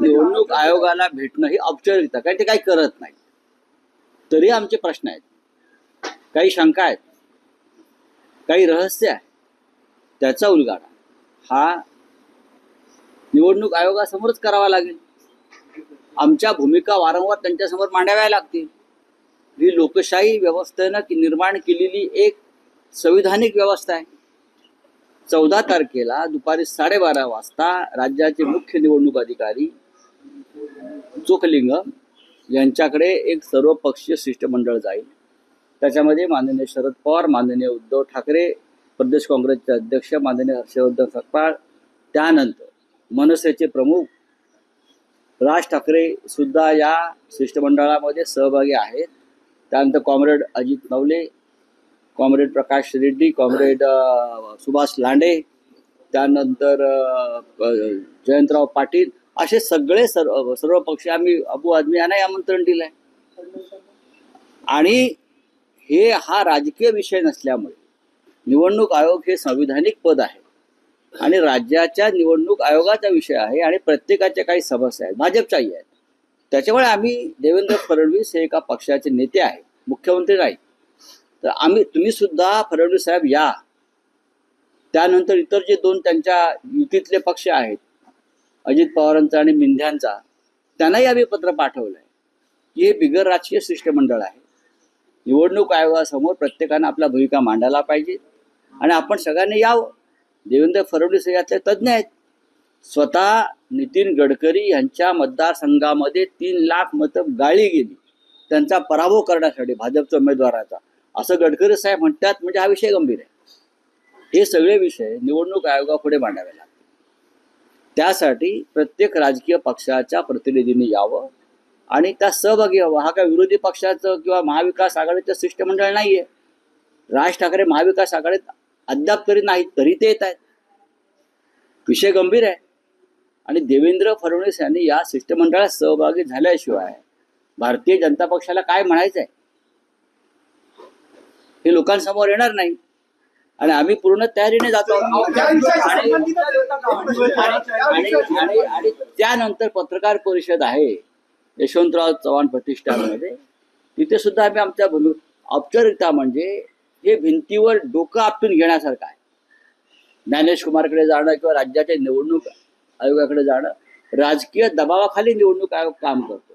निवडणूक आयोगाला भेटणं ही औपचारिकता, कारण ते काही करत नाही. तरी आमचे प्रश्न आहेत, काही शंका आहेत, काही रहस्य आहे. त्याचा उलगडा हा निवडणूक आयोगासमोरच करावा लागेल. आमच्या भूमिका वारंवार त्यांच्यासमोर मांडाव्या लागतील. ही लोकशाही व्यवस्थेनं निर्माण केलेली एक संविधानिक व्यवस्था आहे. 14 तारखेला दुपारी 12:30 वाजता राज्याचे मुख्य निवडणूक अधिकारी चोखलिंगम यांच्याकडे एक सर्वपक्षीय शिष्टमंडळ जाईल. त्याच्यामध्ये माननीय शरद पवार, माननीय उद्धव ठाकरे, प्रदेश काँग्रेसचे अध्यक्ष माननीय हर्षवर्धन सपकाळ, त्यानंतर मनसेचे प्रमुख राज ठाकरे सुद्धा या शिष्टमंडळामध्ये सहभागी आहेत. त्यानंतर कॉम्रेड अजित नवले, कॉम्रेड प्रकाश रेड्डी, कॉम्रेड सुभाष लांडे, त्यानंतर जयंतराव पाटील, असे सगळे सर्व पक्ष आम्ही अबू आदमी यांना आमंत्रण दिलं आहे. आणि हा राजकीय विषय नसल्यामुळे निवडणूक आयोग हे संविधानिक पद आहे आणि राज्याच्या निवडणूक आयोगाचा विषय आहे आणि प्रत्येकाच्या काही समस्या आहेत, भाजपच्याही आहेत. त्याच्यामुळे आम्ही देवेंद्र फडणवीस हे एका पक्षाचे नेते आहेत, मुख्यमंत्री नाही. तर तुम्ही सुद्धा फडणवीस साहेब या. त्यानंतर इतर जे 2 त्यांच्या युतीतले पक्ष आहेत, अजित पवारांचा आणि मिंध्यांचा, त्यांनाही आम्ही पत्र पाठवलं आहे की हे बिगर राजकीय शिष्टमंडळ आहे. निवडणूक आयोगासमोर प्रत्येकानं आपल्या भूमिका मांडायला पाहिजे आणि आपण सगळ्यांनी यावं. देवेंद्र फडणवीस यातले तज्ज्ञ आहेत. स्वतः नितीन गडकरी यांच्या मतदारसंघामध्ये 3 लाख मतं गाळली गेली त्यांचा पराभव करण्यासाठी भाजपच्या उमेदवाराचा, असं गडकरी साहेब म्हणतात. म्हणजे हा विषय गंभीर आहे. हे सगळे विषय निवडणूक आयोगापुढे मांडावे लागतात. त्यासाठी प्रत्येक राजकीय पक्षाच्या प्रतिनिधींनी यावं आणि त्या सहभागी व्हावं. हा काय विरोधी पक्षाचं किंवा महाविकास आघाडीचं शिष्टमंडळ नाहीये. राज ठाकरे महाविकास आघाडीत अद्याप तरी नाहीत, तरी ते येत आहेत. विषय गंभीर आहे आणि देवेंद्र फडणवीस यांनी या शिष्टमंडळात सहभागी झाल्याशिवाय भारतीय जनता पक्षाला काय म्हणायचं आहे हे लोकांसमोर येणार नाही. आणि आम्ही पूर्ण तयारीने जातो. आणि त्यानंतर पत्रकार परिषद आहे यशवंतराव चव्हाण प्रतिष्ठानमध्ये, तिथे सुद्धा आम्ही आमच्या औपचारिकता म्हणजे हे भिंतीवर डोकं आपटून घेण्यासारखं आहे. ज्ञानेश कुमारकडे जाणं किंवा राज्याच्या निवडणूक आयोगाकडे जाणं, राजकीय दबावाखाली निवडणूक आयोग काम करतो.